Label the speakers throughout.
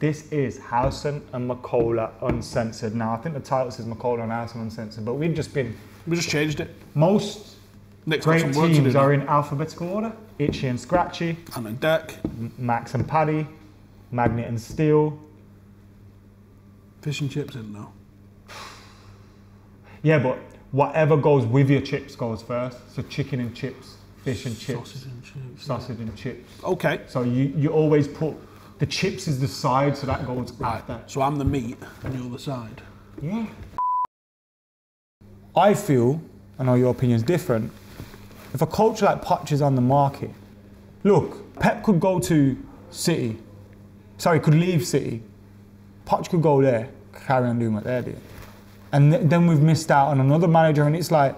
Speaker 1: This is Howson and Mckola Uncensored. Now, I think the title says Mckola and Howson Uncensored, but we just
Speaker 2: changed it.
Speaker 1: Most
Speaker 2: Nick's
Speaker 1: great teams are in alphabetical order. Itchy and Scratchy.
Speaker 2: And a deck.
Speaker 1: Max and Paddy. Magnet and Steel.
Speaker 2: Fish and chips in now.
Speaker 1: Yeah, but whatever goes with your chips goes first. So chicken and chips, fish and chips.
Speaker 2: Sausage and chips.
Speaker 1: Sausage and chips.
Speaker 2: Okay.
Speaker 1: So you always put, the chips is the side, so that goes after.
Speaker 2: Right. So I'm the meat and you're the side.
Speaker 1: Yeah. I feel, I know your opinion's different, if a coach like Poch is on the market, look, Pep could go to City, could leave City, Poch could go there, carry on doing what they're doing. And then we've missed out on another manager, and it's like,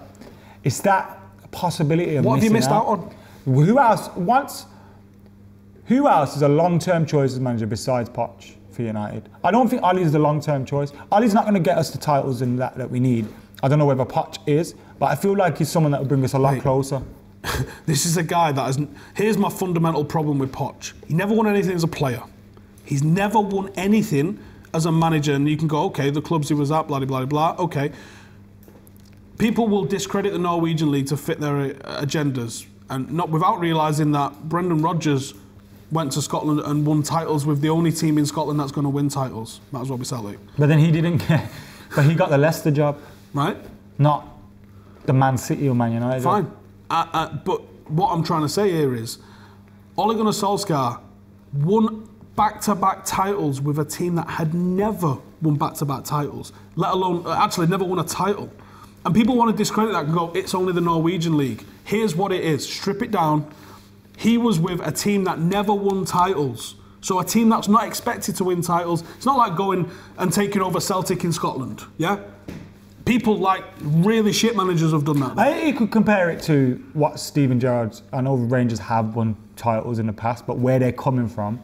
Speaker 1: it's that possibility of
Speaker 2: what have you missed out on?
Speaker 1: Who else is a long-term choice as manager besides Poch for United? I don't think Ollie's the long-term choice. Ollie's not going to get us the titles and that we need. I don't know whether Poch is, but I feel like he's someone that will bring us a lot closer.
Speaker 2: This is a guy that hasn't... Here's my fundamental problem with Poch. He never won anything as a player. He's never won anything as a manager, and you can go, okay, the clubs he was at, blah, blah, blah, okay. People will discredit the Norwegian league to fit their agendas, and not without realising that Brendan Rodgers went to Scotland and won titles with the only team in Scotland that's going to win titles. Might as well be Celtic.
Speaker 1: But then he didn't get... But he got the Leicester job.
Speaker 2: Right.
Speaker 1: Not the Man City or Man United.
Speaker 2: Fine. But what I'm trying to say here is, Ole Gunnar Solskjaer won back-to-back titles with a team that had never won back-to-back titles, let alone, actually never won a title. And people want to discredit that and go, it's only the Norwegian league. Here's what it is, strip it down. He was with a team that never won titles. So a team that's not expected to win titles. It's not like going and taking over Celtic in Scotland, yeah? People like really shit managers have done that.
Speaker 1: I think you could compare it to what Steven Gerrard's, I know Rangers have won titles in the past, but where they're coming from,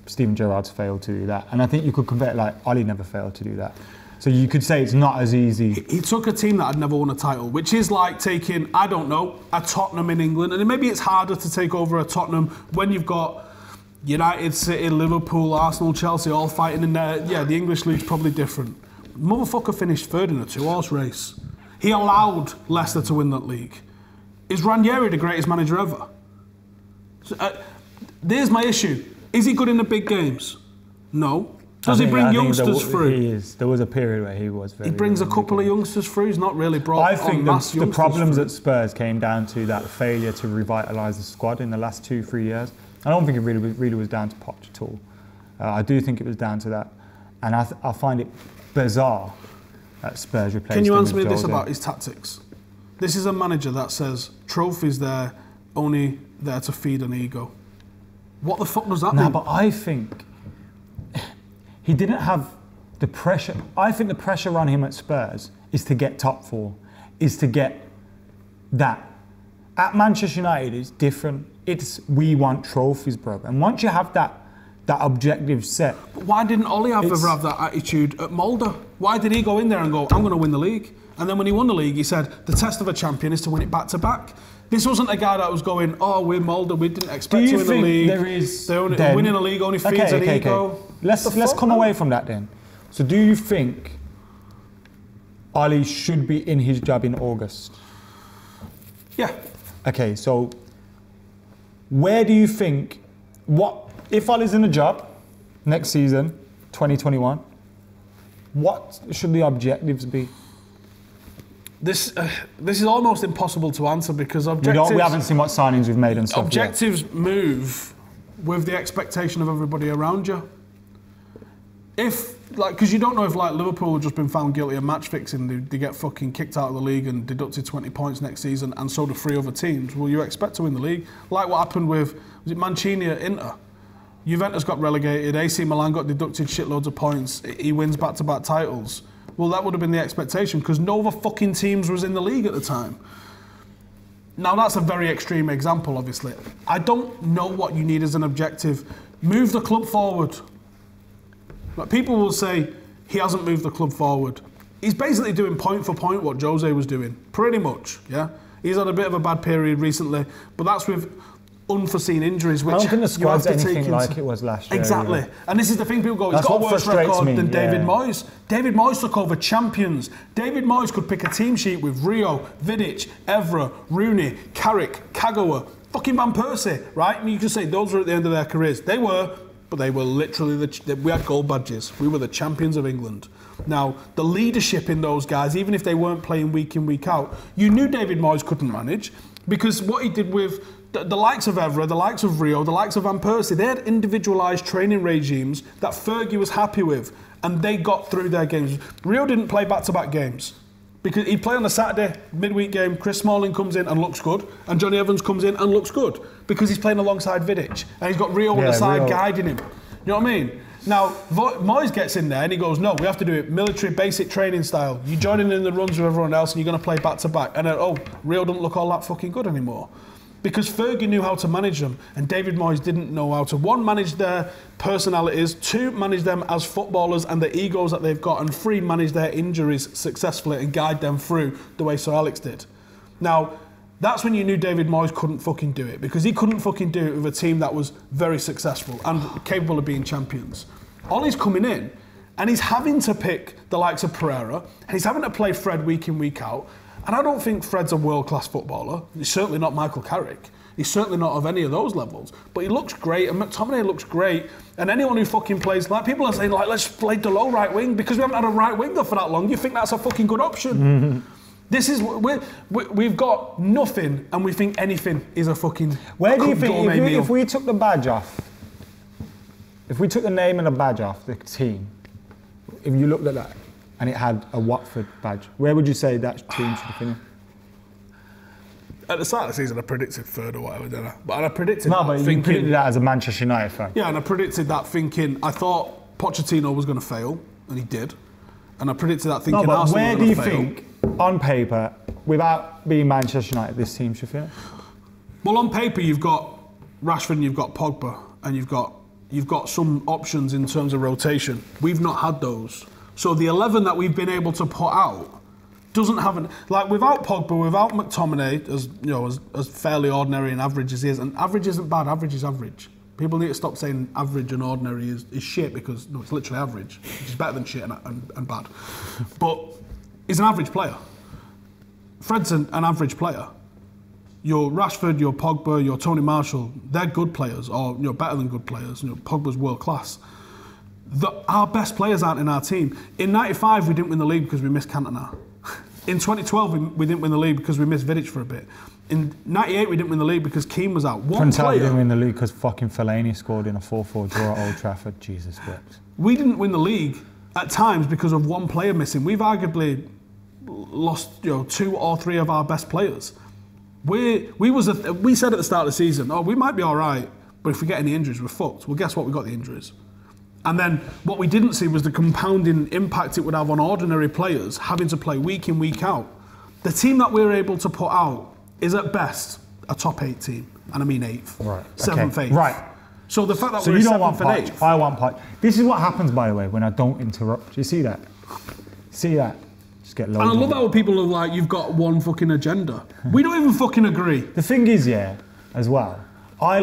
Speaker 1: Steven Gerrard's failed to do that. And I think you could compare it like Ollie never failed to do that. So you could say it's not as easy.
Speaker 2: He took a team that had never won a title, which is like taking, I don't know, a Tottenham in England. And maybe it's harder to take over a Tottenham when you've got United, City, Liverpool, Arsenal, Chelsea all fighting in there. Yeah, the English league's probably different. Motherfucker finished third in a two-horse race. He allowed Leicester to win that league. Is Ranieri the greatest manager ever? So, there's my issue. Is he good in the big games? No. Does he bring youngsters through?
Speaker 1: He is. There was a period where he was very...
Speaker 2: He brings a couple of youngsters through. He's not really brought
Speaker 1: I think the problems
Speaker 2: through.
Speaker 1: at Spurs came down to that failure to revitalise the squad in the last 2-3 years. I don't think it really was down to Poch at all. I do think it was down to that. And I find it bizarre that Spurs replaced him.
Speaker 2: Can you answer me
Speaker 1: with
Speaker 2: this
Speaker 1: Jose.
Speaker 2: about his tactics? This is a manager that says trophies there only there to feed an ego. What the fuck does that mean?
Speaker 1: No, but I think he didn't have the pressure. I think the pressure on him at Spurs is to get top four, is to get that. At Manchester United, it's different. It's we want trophies, bro. And once you have that objective set.
Speaker 2: But why didn't Ollie ever have that attitude at Mulder? Why did he go in there and go, I'm going to win the league? And then when he won the league, he said, the test of a champion is to win it back to back. This wasn't a guy that was going, oh, we're Mulder, we didn't expect to win the league.
Speaker 1: There is
Speaker 2: winning a league only feeds an ego.
Speaker 1: Let's come away from that then. So do you think Ollie should be in his job in August?
Speaker 2: Yeah.
Speaker 1: Okay, so where do you think, if Ollie's in a job next season, 2021, what should the objectives be?
Speaker 2: This is almost impossible to answer because objectives...
Speaker 1: We haven't seen what signings we've made and stuff
Speaker 2: Objectives move with the expectation of everybody around you. Because you don't know if Liverpool have just been found guilty of match fixing, they get fucking kicked out of the league and deducted 20 points next season, and so do 3 other teams. Well, you expect to win the league. Like what happened with, was it Mancini at Inter? Juventus got relegated, AC Milan got deducted shitloads of points, he wins back-to-back titles. Well, that would have been the expectation because no other fucking teams was in the league at the time. Now, that's a very extreme example, obviously. I don't know what you need as an objective. Move the club forward. But people will say he hasn't moved the club forward. He's basically doing point for point what Jose was doing, pretty much, yeah? He's had a bit of a bad period recently, but that's with unforeseen injuries, which
Speaker 1: I don't think the squad's
Speaker 2: you have to
Speaker 1: anything like it was last year.
Speaker 2: Exactly.
Speaker 1: Really.
Speaker 2: And this is the thing, people go, he's
Speaker 1: That's
Speaker 2: got a
Speaker 1: what
Speaker 2: worse
Speaker 1: frustrates
Speaker 2: record
Speaker 1: me,
Speaker 2: than David
Speaker 1: yeah.
Speaker 2: Moyes. David Moyes took over champions. David Moyes could pick a team sheet with Rio, Vidic, Evra, Rooney, Carrick, Kagawa, fucking Van Persie, right? And you can say those were at the end of their careers. They were, but they were literally, we had gold badges. We were the champions of England. Now, the leadership in those guys, even if they weren't playing week in, week out, you knew David Moyes couldn't manage, because what he did with the likes of Evra, the likes of Rio, the likes of Van Persie, they had individualised training regimes that Fergie was happy with, and they got through their games. Rio didn't play back-to-back games, because he'd play on a Saturday, midweek game, Chris Smalling comes in and looks good, and Johnny Evans comes in and looks good, because he's playing alongside Vidic, and he's got Rio on the side Rio guiding him. You know what I mean? Now, Moyes gets in there and he goes, no, we have to do it military, basic training style. You're joining in the runs with everyone else and you're going to play back-to-back. And then, Rio doesn't look all that fucking good anymore. Because Fergie knew how to manage them, and David Moyes didn't know how to, one, manage their personalities, two, manage them as footballers and the egos that they've got, and three, manage their injuries successfully and guide them through the way Sir Alex did. Now, that's when you knew David Moyes couldn't fucking do it, because he couldn't fucking do it with a team that was very successful and capable of being champions. Ollie's coming in, and he's having to pick the likes of Pereira, and he's having to play Fred week in, week out. And I don't think Fred's a world-class footballer. He's certainly not Michael Carrick. He's certainly not of any of those levels. But he looks great, and McTominay looks great. And anyone who fucking plays, like, people are saying, like, let's play Delot right wing, because we haven't had a right winger for that long. You think that's a fucking good option? Mm-hmm. This is, we've got nothing, and we think anything is a fucking
Speaker 1: Where do you think, if we took the badge off, if we took the name and the badge off the team, if you looked at that, and it had a Watford badge, where would you say that team should have finished?
Speaker 2: At the start of the season, I predicted third or whatever, didn't I? But I predicted
Speaker 1: no, but you predicted that as a Manchester United fan.
Speaker 2: Yeah, and I predicted that thinking, I thought Pochettino was going to fail, and he did. And I predicted that thinking Arsenal
Speaker 1: where
Speaker 2: were going
Speaker 1: do
Speaker 2: to fail.
Speaker 1: you think, on paper, without being Manchester United, this team should finish?
Speaker 2: Well, on paper, you've got Rashford and you've got Pogba, and you've got some options in terms of rotation. We've not had those. So the 11 that we've been able to put out doesn't have like, without Pogba, without McTominay, as you know, as fairly ordinary and average as he is, and average isn't bad, average is average. People need to stop saying average and ordinary is shit, because no, it's literally average, which is better than shit and bad. But he's an average player. Fred's an average player. Your Rashford, your Pogba, your Tony Marshall, they're good players, or better than good players. Pogba's world class. Our best players aren't in our team. In '95, we didn't win the league because we missed Cantona. In 2012, we didn't win the league because we missed Vidic for a bit. In '98, we didn't win the league because Keane was out.
Speaker 1: One player didn't win the league because fucking Fellaini scored in a 4-4 draw at Old Trafford. Jesus wept.
Speaker 2: We didn't win the league at times because of one player missing. We've arguably lost 2 or 3 of our best players. We said at the start of the season, we might be all right, but if we get any injuries, we're fucked. Well, guess what? We got the injuries. And then what we didn't see was the compounding impact it would have on ordinary players having to play week in, week out. The team that we're able to put out is at best a top 8 team, and I mean 8th,
Speaker 1: right.
Speaker 2: 7th, 8th.
Speaker 1: Right.
Speaker 2: So the fact that
Speaker 1: so
Speaker 2: we're
Speaker 1: you don't
Speaker 2: 7th
Speaker 1: want
Speaker 2: and
Speaker 1: Poch.
Speaker 2: 8th.
Speaker 1: I want Poch. This is what happens, by the way, when I don't interrupt. You see that? See that? Just get loads.
Speaker 2: And I love how people are like, you've got one fucking agenda. We don't even fucking agree.
Speaker 1: The thing is, as well, I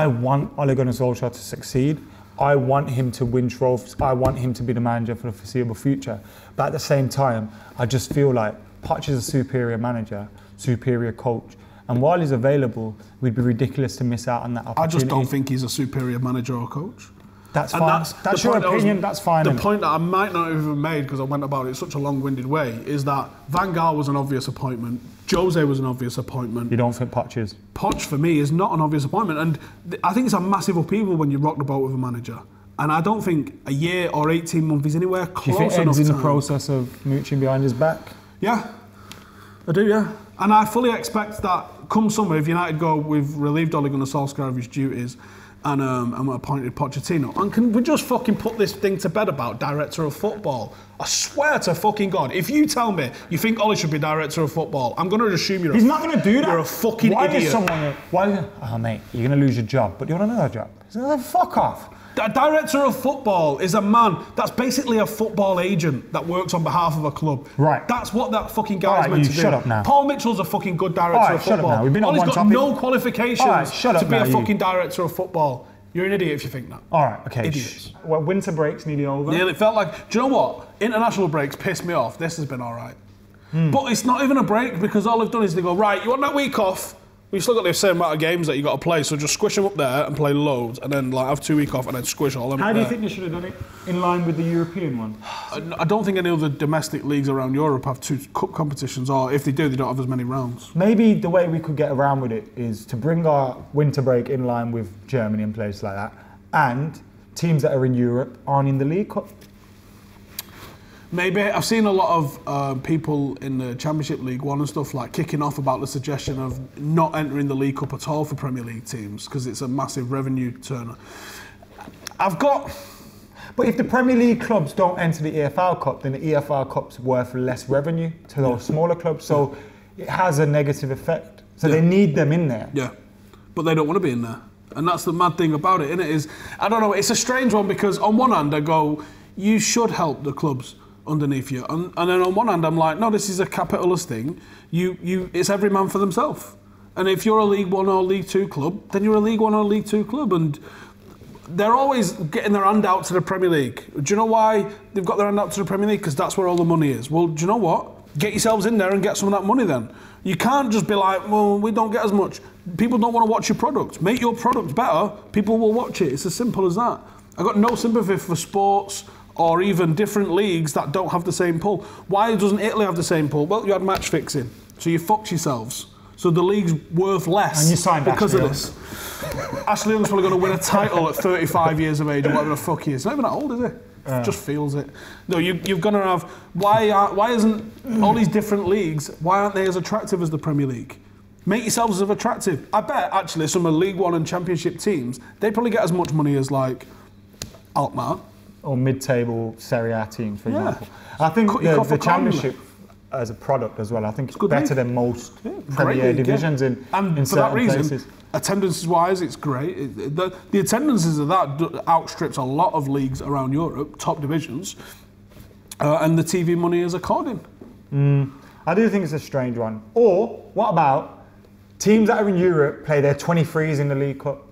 Speaker 1: want Ole Gunnar Solskjaer to succeed. I want him to win trophies. I want him to be the manager for the foreseeable future. But at the same time, I just feel like Poch is a superior manager, superior coach. And while he's available, we'd be ridiculous to miss out on that opportunity.
Speaker 2: I just don't think he's a superior manager or coach.
Speaker 1: That's fine. That's your opinion, that's fine.
Speaker 2: The point that I might not have even made, because I went about it in such a long-winded way, is that Van Gaal was an obvious appointment. Jose was an obvious appointment.
Speaker 1: You don't think Poch is?
Speaker 2: Poch, for me, is not an obvious appointment. And I think it's a massive upheaval when you rock the boat with a manager. And I don't think a year or 18 months is anywhere close enough.
Speaker 1: Do you think Ed's in the process of mooching behind his back?
Speaker 2: Yeah, I do, yeah. And I fully expect that come summer, if United go, we've relieved Ole Gunnar Solskjaer of his duties, and appointed Pochettino. And can we just fucking put this thing to bed about director of football? I swear to fucking God, if you tell me you think Ole should be director of football, I'm going to assume you're
Speaker 1: He's not going to do that.
Speaker 2: You're a fucking
Speaker 1: idiot.
Speaker 2: Is someone,
Speaker 1: oh, mate, you're going to lose your job, but you want another job? He's going to fuck off.
Speaker 2: A director of football is a man that's basically a football agent that works on behalf of a club.
Speaker 1: Right.
Speaker 2: That's what that fucking guy's meant to do.
Speaker 1: Shut up now.
Speaker 2: Paul Mitchell's a fucking good director of football.
Speaker 1: Shut up now. We've been on one topic.
Speaker 2: He's got no qualifications to be a fucking director of football. You're an idiot if you think that.
Speaker 1: All right, okay.
Speaker 2: Idiots.
Speaker 1: Well, winter break's nearly over.
Speaker 2: Yeah, it felt like, do you know what? International breaks pissed me off. This has been all right. But it's not even a break because all they've done is they go, right, you want that week off? We've still got the same amount of games that you got to play, so just squish them up there and play loads, and then like have 2 weeks off and then squish all them.
Speaker 1: How do you think they should have done it? In line with the European one?
Speaker 2: I don't think any other domestic leagues around Europe have 2 cup competitions, or if they do, they don't have as many rounds.
Speaker 1: Maybe the way we could get around with it is to bring our winter break in line with Germany and places like that, and teams that are in Europe aren't in the League Cup.
Speaker 2: Maybe. I've seen a lot of people in the Championship League 1 and stuff like kicking off about the suggestion of not entering the League Cup at all for Premier League teams because it's a massive revenue turner.
Speaker 1: But if the Premier League clubs don't enter the EFL Cup, then the EFL Cup's worth less revenue to those smaller clubs, so it has a negative effect. So they need them in there.
Speaker 2: Yeah, but they don't want to be in there. And that's the mad thing about it, isn't it? Is, I don't know, it's a strange one because on one hand I go, you should help the clubs underneath you. And then on one hand, I'm like, no, this is a capitalist thing. It's every man for themselves. And if you're a League 1 or League 2 club, then you're a League 1 or League 2 club. And they're always getting their hand out to the Premier League. Do you know why they've got their hand out to the Premier League? Because that's where all the money is. Well, do you know what? Get yourselves in there and get some of that money then. You can't just be like, well, we don't get as much. People don't want to watch your product. Make your product better. People will watch it. It's as simple as that. I've got no sympathy for sports or even different leagues that don't have the same pull. Why doesn't Italy have the same pull? Well, you had match fixing, so you fucked yourselves. So the league's worth less
Speaker 1: and you signed
Speaker 2: because
Speaker 1: Ashley
Speaker 2: of this. Ashley Young's probably going to win a title at 35 years of age or whatever the fuck he is. He's not even that old, is he? Just feels it. No, you've got to have. Why isn't all these different leagues? Why aren't they as attractive as the Premier League? Make yourselves as attractive. I bet actually some of League 1 and Championship teams they probably get as much money as like Alkmaar.
Speaker 1: Or mid-table Serie A teams, for example. I think the Championship as a product as well, I think it's better than most Premier divisions in
Speaker 2: for that reason,
Speaker 1: places.
Speaker 2: Attendance-wise, it's great. The attendances of that outstrips a lot of leagues around Europe, top divisions, and the TV money is according.
Speaker 1: I do think it's a strange one. Or, what about teams that are in Europe play their 23s in the League Cup?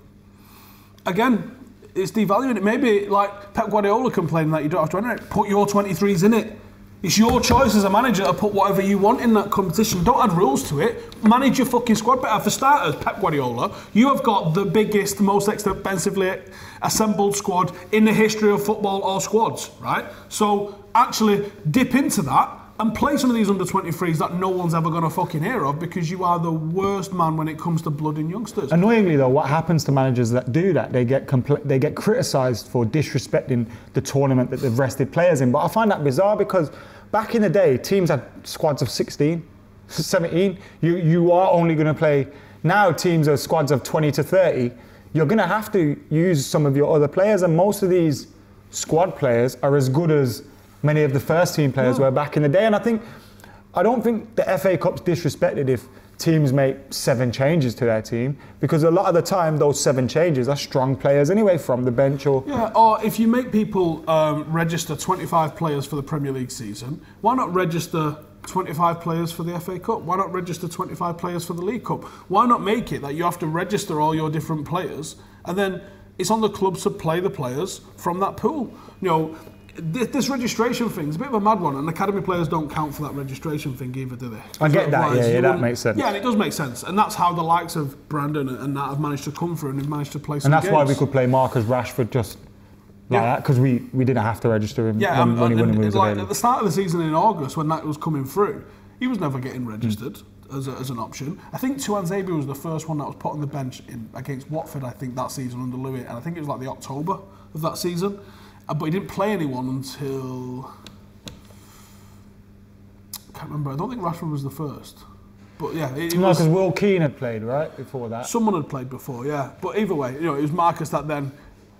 Speaker 2: Again, it's devaluing it. Maybe like Pep Guardiola complaining that you don't have to enter it. Put your 23s in it. It's your choice as a manager to put whatever you want in that competition. Don't add rules to it. Manage your fucking squad better. For starters, Pep Guardiola, you have got the biggest, most expensively assembled squad in the history of football or squads, right? So actually dip into that and play some of these under-23s that no one's ever going to fucking hear of because you are the worst man when it comes to blooding youngsters.
Speaker 1: Annoyingly though, what happens to managers that do that, they get criticised for disrespecting the tournament that they've rested players in. But I find that bizarre because back in the day, teams had squads of 16, 17. You are only going to play, now teams are squads of 20 to 30. You're going to have to use some of your other players, and most of these squad players are as good as many of the first team players were back in the day. And I don't think the FA Cup's disrespected if teams make 7 changes to their team, because a lot of the time those 7 changes are strong players anyway from the bench. Or
Speaker 2: if you make people register 25 players for the Premier League season, why not register 25 players for the FA Cup? Why not register 25 players for the League Cup? Why not make it that you have to register all your different players and then it's on the clubs to play the players from that pool? You know, this registration thing is a bit of a mad one, and academy players don't count for that registration thing either, do they?
Speaker 1: I get that, that makes sense.
Speaker 2: Yeah, and it does make sense, and that's how the likes of Brandon and that have managed to come through and have managed to play some games.
Speaker 1: And that's why we could play Marcus Rashford just like that, because we didn't have to register him when he was available.
Speaker 2: At the start of the season in August, when that was coming through, he was never getting registered as an option. I think Tuanzebe was the first one that was put on the bench against Watford, I think, that season under Louis, and I think it was like the October of that season. But he didn't play anyone until, I can't remember. I don't think Rashford was the first. But yeah, it was,
Speaker 1: because Will Keane had played right before that.
Speaker 2: Someone had played before, yeah. But either way, it was Marcus that then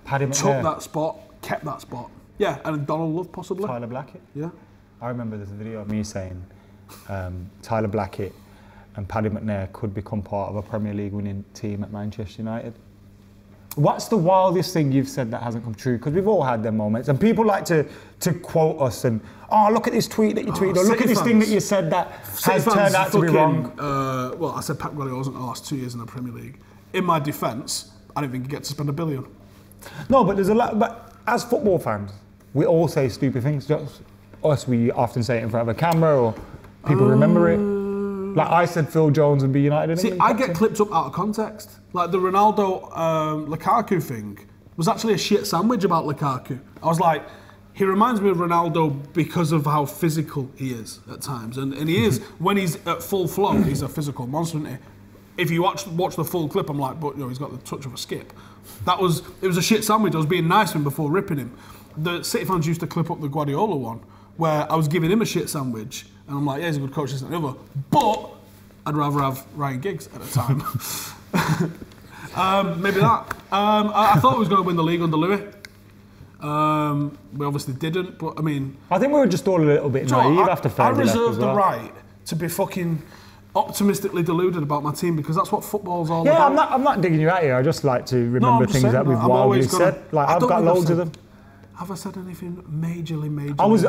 Speaker 2: took that spot, kept that spot. Yeah, and Donald Love possibly.
Speaker 1: Tyler Blackett.
Speaker 2: Yeah.
Speaker 1: I remember there's a video of me saying Tyler Blackett and Paddy McNair could become part of a Premier League winning team at Manchester United. What's the wildest thing you've said that hasn't come true? Because we've all had them moments, and people like to quote us and, oh, look at this tweet that you tweeted, or look at this thing that you said that has turned out to be wrong.
Speaker 2: Well, I said Pep Guardiola wasn't the last 2 years in the Premier League. In my defence, I don't think he gets to spend $1 billion.
Speaker 1: No, but there's a lot. But as football fans, we all say stupid things. Just us, we often say it in front of a camera, or people remember it. Like I said, Phil Jones would be United.
Speaker 2: See, I get clipped up out of context. Like the Ronaldo Lukaku thing was actually a shit sandwich about Lukaku. I was like, he reminds me of Ronaldo because of how physical he is at times, and he is when he's at full flow. He's a physical monster, isn't he? If you watch the full clip, I'm like, but he's got the touch of a skip. It was a shit sandwich. I was being nice to him before ripping him. The City fans used to clip up the Guardiola one, where I was giving him a shit sandwich, and I'm like, yeah, he's a good coach, this and the other, but I'd rather have Ryan Giggs at the time. Maybe that. I thought we was going to win the league under Louis. We obviously didn't, but I mean...
Speaker 1: I think we were just all a little bit naive after Fergie.
Speaker 2: I reserve the right to be fucking optimistically deluded about my team because that's what football's all about.
Speaker 1: Yeah, I'm not digging you out here. I just like to remember things that we've wildly said. Like I've got loads of them.
Speaker 2: Have I said anything majorly?
Speaker 1: I was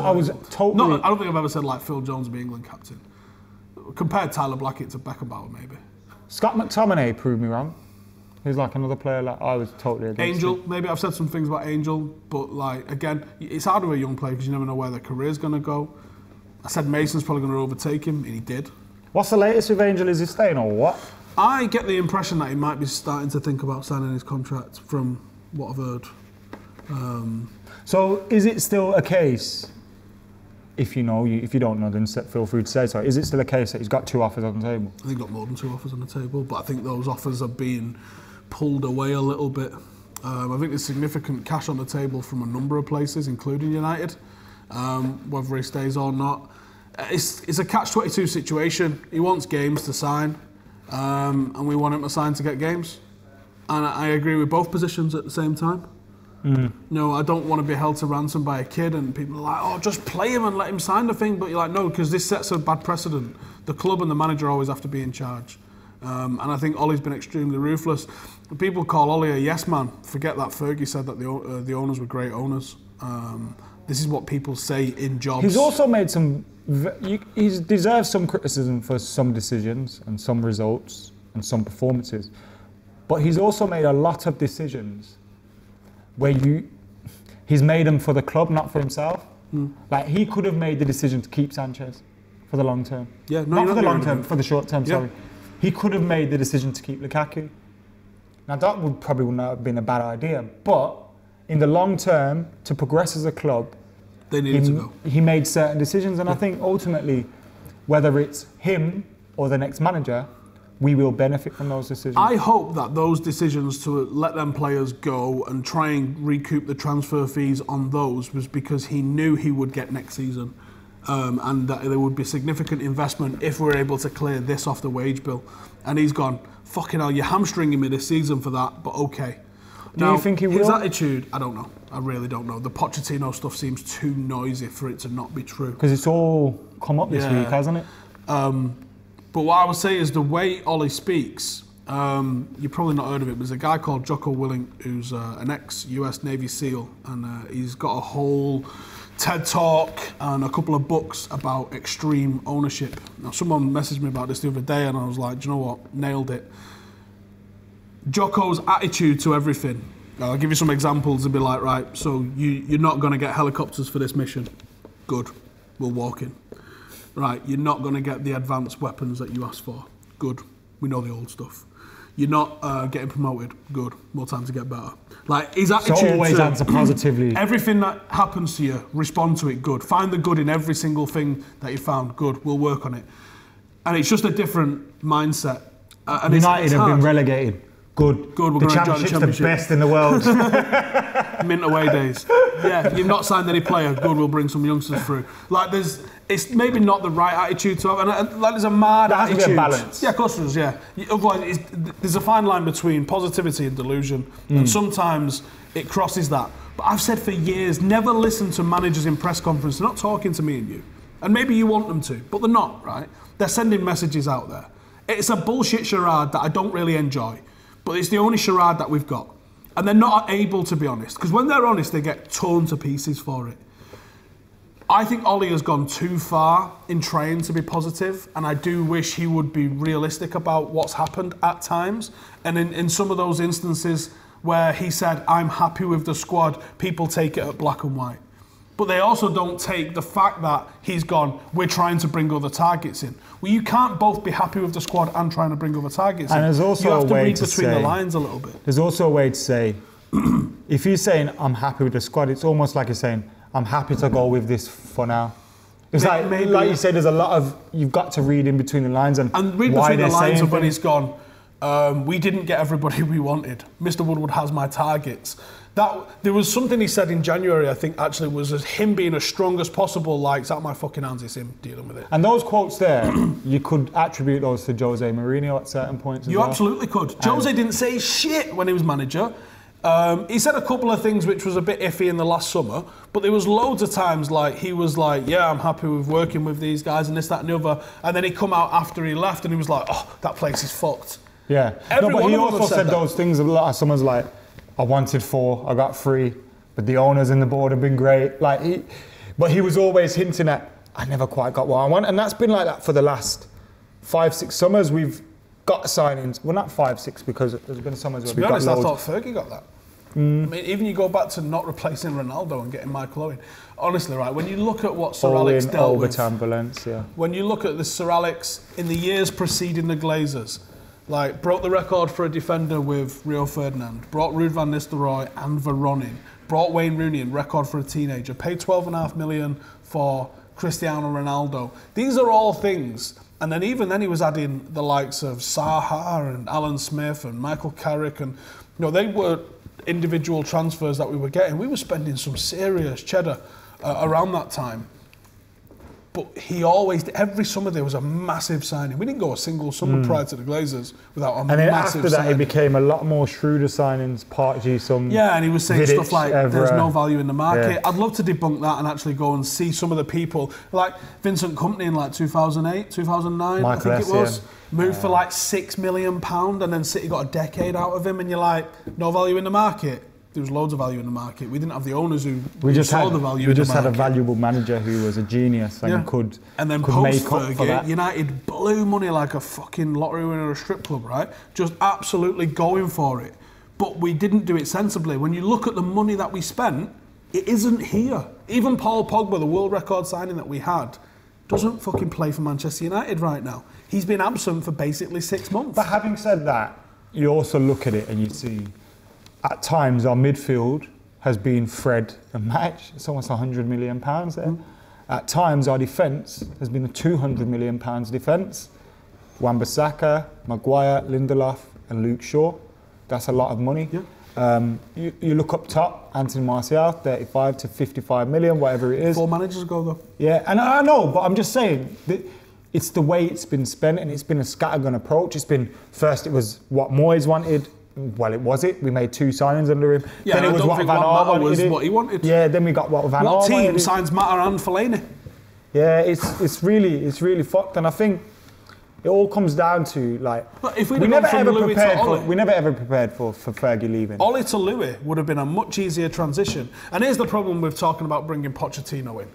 Speaker 1: totally...
Speaker 2: No, I don't think I've ever said like Phil Jones be England captain. Compared Tyler Blackett to Beckenbauer, maybe.
Speaker 1: Scott McTominay proved me wrong. He's like another player like I was totally against.
Speaker 2: Angel,
Speaker 1: him.
Speaker 2: Maybe I've said some things about Angel, but like again, it's hard with a young player because you never know where their career's going to go. I said Mason's probably going to overtake him, and he did.
Speaker 1: What's the latest with Angel? Is he staying or what?
Speaker 2: I get the impression that he might be starting to think about signing his contract from what I've heard.
Speaker 1: So is it still a case, if you don't know, then feel free to say so, is it still a case that he's got 2 offers on the table?
Speaker 2: I think he's got more than 2 offers on the table, but I think those offers are being pulled away a little bit. I think there's significant cash on the table from a number of places, including United, whether he stays or not. It's a catch-22 situation. He wants games to sign, and we want him to sign to get games. And I agree with both positions at the same time. No, I don't want to be held to ransom by a kid, and people are like, oh, just play him and let him sign the thing. But you're like, no, because this sets a bad precedent. The club and the manager always have to be in charge. And I think Ollie's been extremely ruthless. People call Ollie a yes man. Forget that Fergie said that the owners were great owners. This is what people say in jobs.
Speaker 1: He's also made he deserves some criticism for some decisions and some results and some performances. But he's also made a lot of decisions where he's made them for the club, not for himself. Like he could have made the decision to keep Sanchez for the long term.
Speaker 2: Yeah, no,
Speaker 1: not for the long term, for the short term. Sorry, he could have made the decision to keep Lukaku. Now that would probably not have been a bad idea, but in the long term, to progress as a club,
Speaker 2: they needed to go.
Speaker 1: He made certain decisions, and I think ultimately, whether it's him or the next manager, we will benefit from those decisions.
Speaker 2: I hope that those decisions to let them players go and try and recoup the transfer fees on those was because he knew he would get next season, and that there would be significant investment if we're able to clear this off the wage bill. And he's gone, fucking hell, you're hamstringing me this season for that, but okay.
Speaker 1: Do you think he will?
Speaker 2: His attitude, I don't know. I really don't know. The Pochettino stuff seems too noisy for it to not be true.
Speaker 1: Because it's all come up this week, hasn't it?
Speaker 2: But what I would say is the way Ollie speaks, you've probably not heard of it, but there's a guy called Jocko Willink who's an ex-US Navy SEAL, and he's got a whole TED Talk and a couple of books about extreme ownership. Now, someone messaged me about this the other day, and I was like, do you know what? Nailed it. Jocko's attitude to everything. I'll give you some examples and be like, right, so you're not going to get helicopters for this mission. Good, we'll walk in. Right, you're not going to get the advanced weapons that you asked for. Good, we know the old stuff. You're not getting promoted. Good, more time to get better. Like his attitude.
Speaker 1: So always answer positively.
Speaker 2: Everything that happens to you, respond to it. Good. Find the good in every single thing that you found. Good, we'll work on it. And it's just a different mindset. And
Speaker 1: United have been relegated. Good.
Speaker 2: Good. We're
Speaker 1: the
Speaker 2: going to enjoy the
Speaker 1: championship's the best in the world.
Speaker 2: Mint away days. Yeah, you've not signed any player. Good, we'll bring some youngsters through. Like it's maybe not the right attitude to have, and like there's a mad attitude.
Speaker 1: There has to be a balance.
Speaker 2: Yeah, of course there is. Yeah. Otherwise, there's a fine line between positivity and delusion, and sometimes it crosses that. But I've said for years, never listen to managers in press conferences. They're not talking to me and you, and maybe you want them to, but they're not. Right? They're sending messages out there. It's a bullshit charade that I don't really enjoy. But it's the only charade that we've got. And they're not able to be honest. Because when they're honest, they get torn to pieces for it. I think Ollie has gone too far in trying to be positive, and I do wish he would be realistic about what's happened at times. And in some of those instances where he said, I'm happy with the squad, people take it at black and white. But they also don't take the fact that he's gone, we're trying to bring other targets in. Well, you can't both be happy with the squad and trying to bring other targets in.
Speaker 1: And there's also
Speaker 2: you have
Speaker 1: a
Speaker 2: to
Speaker 1: way
Speaker 2: read
Speaker 1: to
Speaker 2: between
Speaker 1: say,
Speaker 2: the lines a little bit.
Speaker 1: There's also a way to say, if he's saying, I'm happy with the squad, it's almost like he's saying, I'm happy to go with this for now. It's
Speaker 2: Maybe,
Speaker 1: like you said, there's a lot of, you've got to read in between the lines and
Speaker 2: read
Speaker 1: why
Speaker 2: between the lines of when
Speaker 1: things.
Speaker 2: he's gone, we didn't get everybody we wanted. Mr. Woodward has my targets. There was something he said in January, I think, actually, was as him being as strong as possible, like, it's out my fucking hands, it's him dealing with it.
Speaker 1: And those quotes there, you could attribute those to Jose Mourinho at certain points as
Speaker 2: You
Speaker 1: well.
Speaker 2: absolutely could. Jose didn't say shit when he was manager. He said a couple of things which was a bit iffy in the last summer, but there was loads of times like he was like, yeah, I'm happy with working with these guys and this, that and the other. And then he come out after he left and he was like, oh, that place is fucked.
Speaker 1: Yeah.
Speaker 2: Every
Speaker 1: No, but
Speaker 2: one
Speaker 1: he
Speaker 2: of them
Speaker 1: also
Speaker 2: have said
Speaker 1: said
Speaker 2: that.
Speaker 1: those things a lot. Someone's like, I wanted 4, I got 3, but the owners and the board have been great. But he was always hinting at, I never quite got what I want. And that's been like that for the last 5, 6 summers. We've got signings. Well, not 5, 6, because there's been summers where
Speaker 2: To be
Speaker 1: we've
Speaker 2: honest,
Speaker 1: got
Speaker 2: I
Speaker 1: loads.
Speaker 2: thought Fergie got that. I mean, even you go back to not replacing Ronaldo and getting Michael Owen. Honestly, right, when you look at what Sir Alex dealt with,
Speaker 1: Valencia.
Speaker 2: when you look at the Sir Alex in the years preceding the Glazers, like broke the record for a defender with Rio Ferdinand, brought Ruud van Nistelrooy and Veronin, brought Wayne Rooney in, record for a teenager, paid 12.5 million for Cristiano Ronaldo. These are all things. And then even then he was adding the likes of Zaha and Alan Smith and Michael Carrick, and they were individual transfers that we were getting. We were spending some serious cheddar around that time. But he always, every summer there was a massive signing. We didn't go a single summer prior to the Glazers without a massive signing.
Speaker 1: And then after that, it became a lot more shrewder signings, POCH, some...
Speaker 2: Yeah, and he was saying
Speaker 1: Vidic,
Speaker 2: stuff like, there's no value in the market.
Speaker 1: Yeah.
Speaker 2: I'd love to debunk that and actually go and see some of the people, like Vincent Kompany in like 2008, 2009,
Speaker 1: Michael
Speaker 2: I think it was.
Speaker 1: Essien.
Speaker 2: Moved for like £6 million, and then City got a decade out of him, and you're like, no value in the market. There was loads of value in the market. We didn't have the owners who saw the value in the market.
Speaker 1: We just had a valuable manager who was a genius and could
Speaker 2: And then
Speaker 1: could make up for
Speaker 2: post-Fergie,
Speaker 1: that.
Speaker 2: United blew money like a fucking lottery winner at a strip club, right? Just absolutely going for it. But we didn't do it sensibly. When you look at the money that we spent, it isn't here. Even Paul Pogba, the world record signing that we had, doesn't fucking play for Manchester United right now. He's been absent for basically 6 months.
Speaker 1: But having said that, you also look at it and you see, at times our midfield has been Fred a match. It's almost £100 million there. At times our defence has been a £200 million defence. Wan-Bissaka, Maguire, Lindelof and Luke Shaw. That's a lot of money.
Speaker 2: Yeah.
Speaker 1: You look up top, Anthony Martial, 35 to 55 million, whatever it is.
Speaker 2: 4 managers ago though.
Speaker 1: Yeah, and I know, but I'm just saying that it's the way it's been spent, and it's been a scattergun approach. It's been, first it was what Moyes wanted. Well, it was it. We made 2 signings under him.
Speaker 2: Yeah,
Speaker 1: then it was
Speaker 2: I don't
Speaker 1: what
Speaker 2: think
Speaker 1: Van
Speaker 2: what
Speaker 1: Gaal
Speaker 2: was
Speaker 1: wanted.
Speaker 2: what he wanted.
Speaker 1: Yeah, then we got what Van Gaal
Speaker 2: What team
Speaker 1: wanted.
Speaker 2: signs Matter and Fellaini?
Speaker 1: Yeah, it's really fucked, and I think it all comes down to like
Speaker 2: But if we never ever prepared
Speaker 1: for we never ever prepared for Fergie leaving.
Speaker 2: Ollie to Louis would have been a much easier transition. And here's the problem with talking about bringing Pochettino in.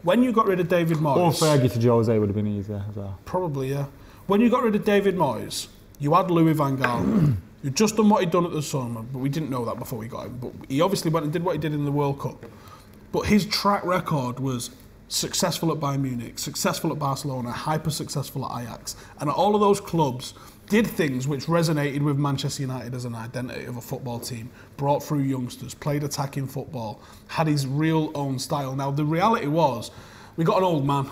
Speaker 2: When you got rid of David Moyes...
Speaker 1: Or Fergie to Jose would have been easier as well.
Speaker 2: Probably, yeah. When you got rid of David Moyes, you had Louis van Gaal. You'd just done what he'd done at the summer, but we didn't know that before we got him. But he obviously went and did what he did in the World Cup. But his track record was successful at Bayern Munich, successful at Barcelona, hyper successful at Ajax. And at all of those clubs, did things which resonated with Manchester United as an identity of a football team, brought through youngsters, played attacking football, had his real own style. Now, the reality was, we got an old man.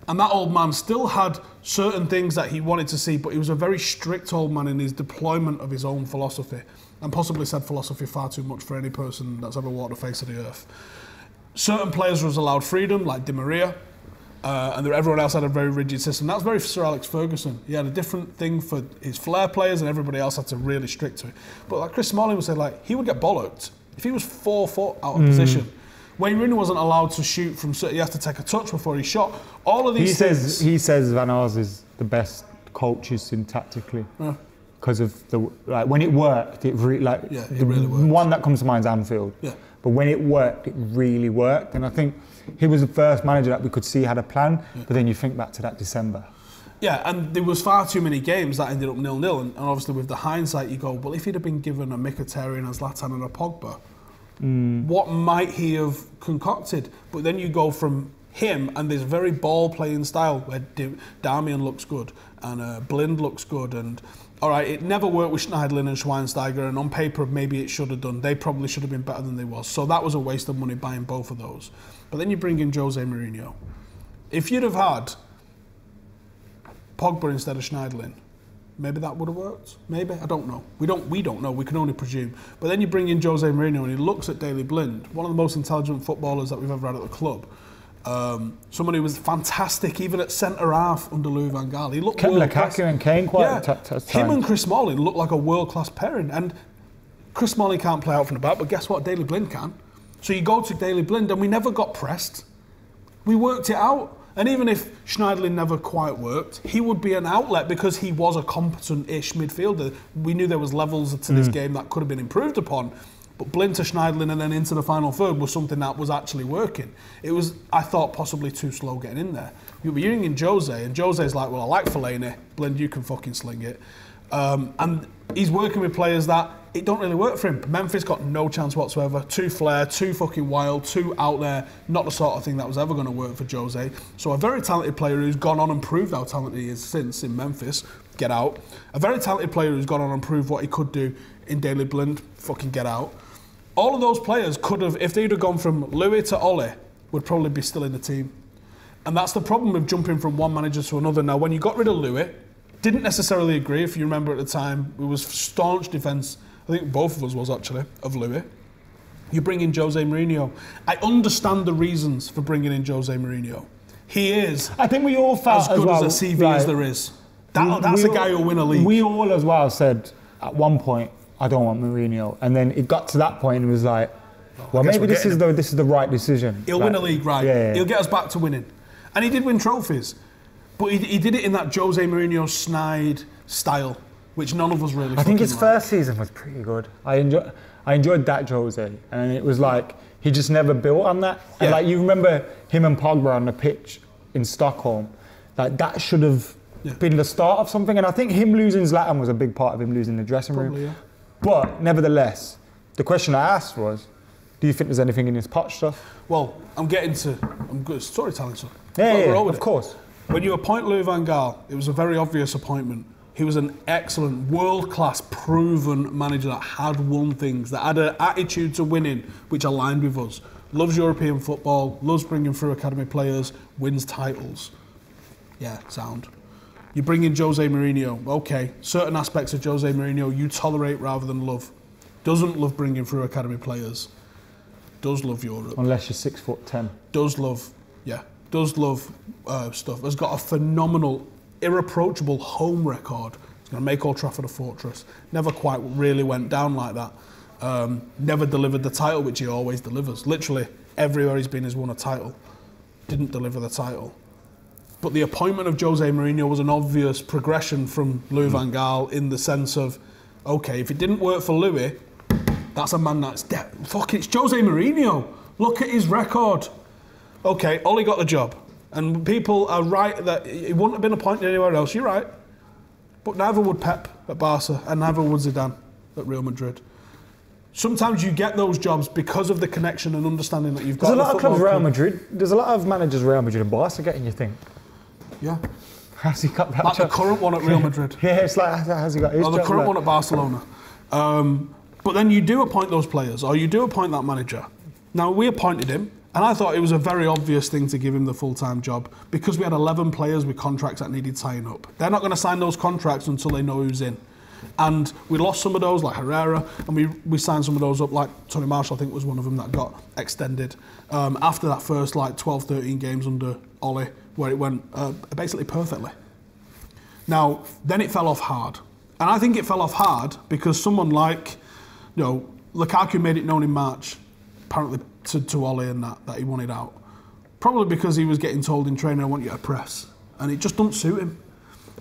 Speaker 2: And that old man still had certain things that he wanted to see, but he was a very strict old man in his deployment of his own philosophy, and possibly said philosophy far too much for any person that's ever walked the face of the earth. Certain players was allowed freedom, like Di Maria, and everyone else had a very rigid system. That's very Sir Alex Ferguson. He had a different thing for his flair players, and everybody else had to really stick to it. But like Chris Smalling would say, like, he would get bollocked if he was 4 foot out of position. Wayne Rooney wasn't allowed to shoot from... He has to take a touch before he shot. All of these things...
Speaker 1: He says Van Gaal is the best coach he's seen tactically.
Speaker 2: Yeah.
Speaker 1: because of the when it worked, it really
Speaker 2: really worked.
Speaker 1: One that comes to mind is Anfield.
Speaker 2: Yeah.
Speaker 1: But when it worked, it really worked, and I think he was the first manager that we could see had a plan. Yeah. But then you think back to that December. Yeah,
Speaker 2: and there was far too many games that ended up 0-0, and obviously with the hindsight, you go, well, if he'd have been given a Mkhitaryan, a Zlatan, and a Pogba, what might he have concocted? But then you go from him and this very ball-playing style where Darmian looks good and Blind looks good, and all right, it never worked with Schneiderlin and Schweinsteiger, and on paper maybe it should have done. They probably should have been better than they was. So that was a waste of money buying both of those. But then you bring in Jose Mourinho. If you'd have had Pogba instead of Schneiderlin, maybe that would have worked. Maybe, I don't know. We don't know. We can only presume. But then you bring in Jose Mourinho and he looks at Daley Blind, one of the most intelligent footballers that we've ever had at the club. Someone who was fantastic even at centre half under Louis van Gaal. He looked
Speaker 1: Lukaku and Kane quite
Speaker 2: him and Chris Smalling looked like a world-class pairing, and Chris Smalling can't play out from the back, but guess what? Daley Blind can. So you go to Daley Blind and we never got pressed. We worked it out. And even if Schneiderlin never quite worked, he would be an outlet because he was a competent-ish midfielder. We knew there was levels to this game that could have been improved upon. But Blind to Schneiderlin and then into the final third was something that was actually working. It was, I thought, possibly too slow getting in there. You're bringing in Jose, and Jose's like, well, I like Fellaini. Blind, you can fucking sling it. And he's working with players that it don't really work for him. Memphis got no chance whatsoever. Too flair, too fucking wild, too out there. Not the sort of thing that was ever going to work for Jose. So a very talented player who's gone on and proved how talented he is since in Memphis, get out. A very talented player who's gone on and proved what he could do in Daley Blind, fucking get out. All of those players could have, if they'd have gone from Louis to Ole, would probably be still in the team. And that's the problem with jumping from one manager to another. Now, when you got rid of Louis, didn't necessarily agree, if you remember at the time, it was staunch defence, I think both of us was actually, of Louis. You bring in Jose Mourinho. I understand the reasons for bringing in Jose Mourinho. He is,
Speaker 1: I think we all felt
Speaker 2: as good as a CV as there is. That's a guy who'll win a league.
Speaker 1: We all as well said at one point, I don't want Mourinho, and then it got to that point and it was like, well, maybe this is the right decision.
Speaker 2: He'll win a league, right? Yeah. He'll get us back to winning, and he did win trophies, but he did it in that Jose Mourinho snide style, which none of us really.
Speaker 1: I think his first season was pretty good. I enjoyed that Jose, and it was like he just never built on that. And like you remember him and Pogba on the pitch in Stockholm, like that should have been the start of something. And I think him losing Zlatan was a big part of him losing the dressing room.
Speaker 2: Probably, yeah.
Speaker 1: But nevertheless, the question I asked was, do you think there's anything in this POCH stuff?
Speaker 2: Well, I'm good storytelling stuff.
Speaker 1: Yeah, of course.
Speaker 2: When you appoint Louis van Gaal, it was a very obvious appointment. He was an excellent, world-class, proven manager that had won things, that had an attitude to winning, which aligned with us. Loves European football, loves bringing through academy players, wins titles. Yeah, sound. You bring in Jose Mourinho, okay, certain aspects of Jose Mourinho you tolerate rather than love. Doesn't love bringing through academy players. Does love Europe.
Speaker 1: Unless you're 6'10".
Speaker 2: Does love stuff. Has got a phenomenal, irreproachable home record. He's going to make Old Trafford a fortress. Never quite really went down like that. Never delivered the title, which he always delivers. Literally, everywhere he's been has won a title. Didn't deliver the title. But the appointment of Jose Mourinho was an obvious progression from Louis van Gaal in the sense of, okay, if it didn't work for Louis, that's a man that's fuck, it's Jose Mourinho. Look at his record. Okay, Ole got the job. And people are right that he wouldn't have been appointed anywhere else. You're right. But neither would Pep at Barca and neither would Zidane at Real Madrid. Sometimes you get those jobs because of the connection and understanding that you've got.
Speaker 1: There's a lot of clubs Real Madrid. There's a lot of managers Real Madrid and Barca getting, you think.
Speaker 2: Yeah.
Speaker 1: How's he got that
Speaker 2: like
Speaker 1: job?
Speaker 2: The current one at Real Madrid.
Speaker 1: Yeah, it's like, how's he got his job?
Speaker 2: The current one at Barcelona. But then you do appoint those players, or you do appoint that manager. Now, we appointed him, and I thought it was a very obvious thing to give him the full-time job because we had 11 players with contracts that needed signing up. They're not going to sign those contracts until they know who's in. And we lost some of those, like Herrera, and we signed some of those up, like Tony Marshall, I think, was one of them that got extended after that first, 12, 13 games under Ole, where it went basically perfectly. Now, then it fell off hard. And I think it fell off hard because someone like, Lukaku made it known in March, apparently to Ole and that he wanted out. Probably because he was getting told in training, I want you to press. And it just doesn't suit him.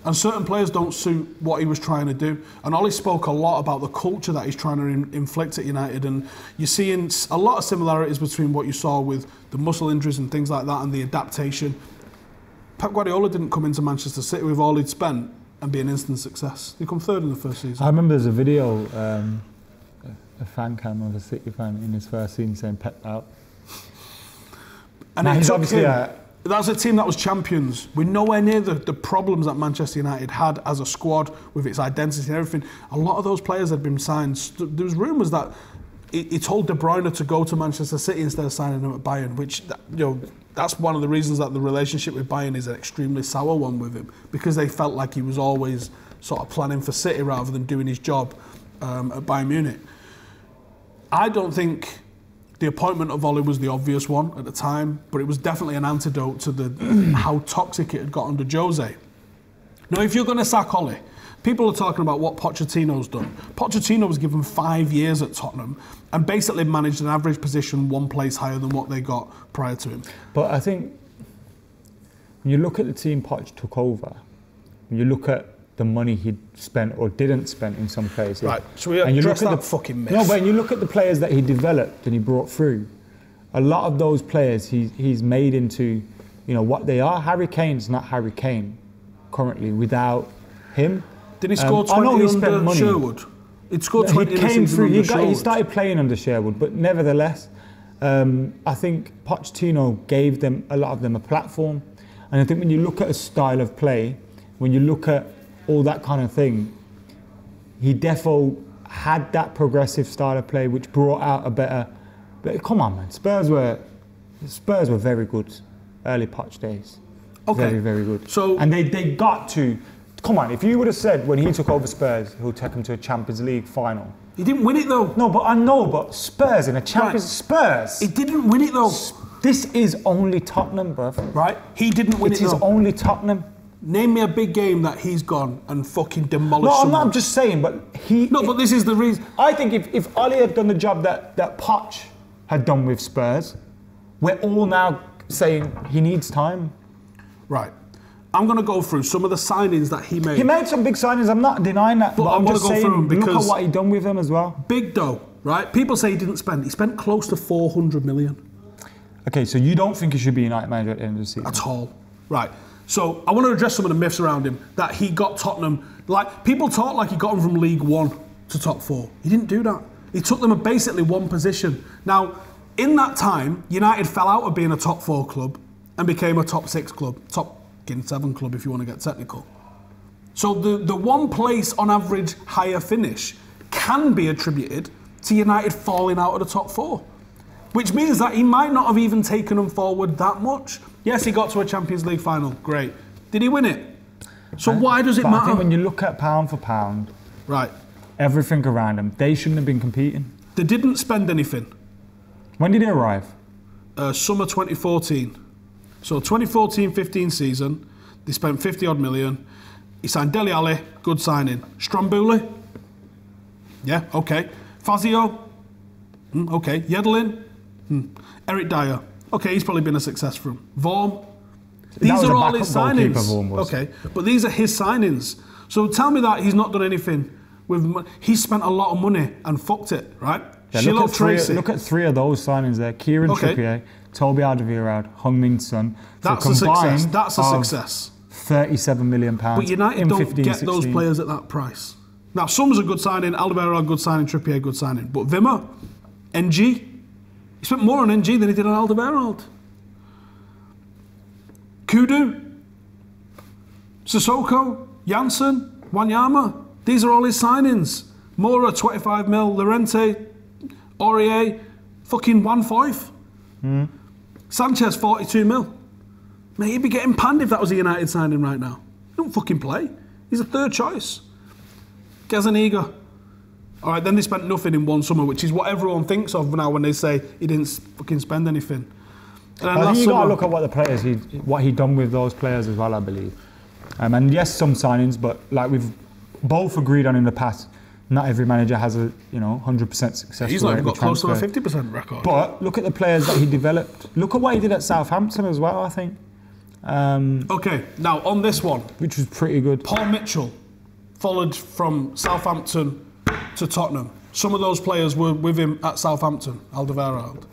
Speaker 2: And certain players don't suit what he was trying to do. And Ollie spoke a lot about the culture that he's trying to inflict at United. And you're seeing a lot of similarities between what you saw with the muscle injuries and things like that and the adaptation. Pep Guardiola didn't come into Manchester City with all he'd spent and be an instant success. He come third in the first season.
Speaker 1: I remember there's a video, a Fancam of a City fan in his first season saying Pep out.
Speaker 2: And he's obviously that's a team that was champions. We're nowhere near the problems that Manchester United had as a squad with its identity and everything. A lot of those players had been signed. There was rumours that he told De Bruyne to go to Manchester City instead of signing him at Bayern, which, you know, that's one of the reasons that the relationship with Bayern is an extremely sour one with him, because they felt like he was always sort of planning for City rather than doing his job at Bayern Munich. I don't think the appointment of Ollie was the obvious one at the time, but it was definitely an antidote to how toxic it had got under Jose. Now, if you're going to sack Ollie, people are talking about what Pochettino's done. Pochettino was given 5 years at Tottenham and basically managed an average position one place higher than what they got prior to him.
Speaker 1: But I think when you look at the team Poch took over, when you look at the money he'd spent or didn't spend in some cases.
Speaker 2: Right, so we address that fucking myth.
Speaker 1: No, but when you look at the players that he developed and he brought through, a lot of those players he's made into, you know, what they are. Harry Kane's not Harry Kane currently without him.
Speaker 2: Did he score 20 under Sherwood? He'd scored 20 in the season under Sherwood.
Speaker 1: He started playing under Sherwood, but nevertheless, I think Pochettino gave them, a lot of them, a platform. And I think when you look at a style of play, when you look at all that kind of thing, he defo had that progressive style of play which brought out a better... But come on, man, Spurs were very good early Poch days. Okay. Very, very good.
Speaker 2: So,
Speaker 1: and they got to... Come on, if you would have said when he took over Spurs, he'll take them to a Champions League final.
Speaker 2: He didn't win it though.
Speaker 1: No, but I know, but Spurs in a Champions... Right. Spurs...
Speaker 2: He didn't win it though.
Speaker 1: This is only Tottenham, bruv.
Speaker 2: Right? He didn't win it though.
Speaker 1: It is only Tottenham.
Speaker 2: Name me a big game that he's gone and fucking demolished.
Speaker 1: No,
Speaker 2: someone.
Speaker 1: I'm just saying, but he...
Speaker 2: No, but this is the reason.
Speaker 1: I think if Ollie had done the job that Poch had done with Spurs, we're all now saying he needs time.
Speaker 2: Right. I'm going to go through some of the signings that he made.
Speaker 1: He made some big signings, I'm not denying that, but I'm just saying, through them because look at what he done with them as well.
Speaker 2: Big dough, right? People say he didn't spend. He spent close to 400 million.
Speaker 1: Okay, so you don't think he should be United manager at the end of the season?
Speaker 2: At all. Right. So I want to address some of the myths around him, that he got Tottenham, like people talk like he got them from League One to top four. He didn't do that. He took them at basically one position. Now, in that time, United fell out of being a top four club and became a top six club, top 7 club if you want to get technical. So the one place on average higher finish can be attributed to United falling out of the top four, which means that he might not have even taken them forward that much. Yes, he got to a Champions League final. Great. Did he win it? So why does it matter?
Speaker 1: I think when you look at pound for pound,
Speaker 2: right,
Speaker 1: everything around them, they shouldn't have been competing.
Speaker 2: They didn't spend anything.
Speaker 1: When did he arrive?
Speaker 2: Summer 2014. So 2014-15 season, they spent 50 odd million. He signed Dele Alli, good signing. Stromboli, yeah, okay. Fazio, okay. Yedlin, Eric Dyer. Okay, he's probably been a success for him. Vorm. These are all his signings. Okay, but these are his signings. So tell me that he's not done anything with... He spent a lot of money and fucked it, right?
Speaker 1: Yeah, look at three of those signings there. Kieran Trippier, Toby Alderweireld, Heung-min Son.
Speaker 2: That's a success. That's a success.
Speaker 1: £37 million.
Speaker 2: But United don't get those players at that price. Now, Son's a good signing, Alderweireld, good signing, Trippier, good signing. But Wimmer, NG... He spent more on NG than he did on Alderweireld. Kudu, Sissoko, Janssen, Wanyama. These are all his signings. Mora, 25 mil. Llorente, Aurier, fucking 1.5. Sanchez, 42 mil. Mate, he'd be getting panned if that was a United signing right now. He don't fucking play. He's a third choice. Gazaniga. All right, then they spent nothing in one summer, which is what everyone thinks of now when they say he didn't fucking spend anything. And
Speaker 1: I think you got to look at what the players, what he done with those players as well, I believe. And yes, some signings, but like we've both agreed on in the past, not every manager has a 100% success.
Speaker 2: He's not even got close to a 50% record.
Speaker 1: But look at the players that he developed. Look at what he did at Southampton as well, I think.
Speaker 2: Okay, now on this one,
Speaker 1: which was pretty good.
Speaker 2: Paul Mitchell followed from Southampton to Tottenham. Some of those players were with him at Southampton, Alderweireld.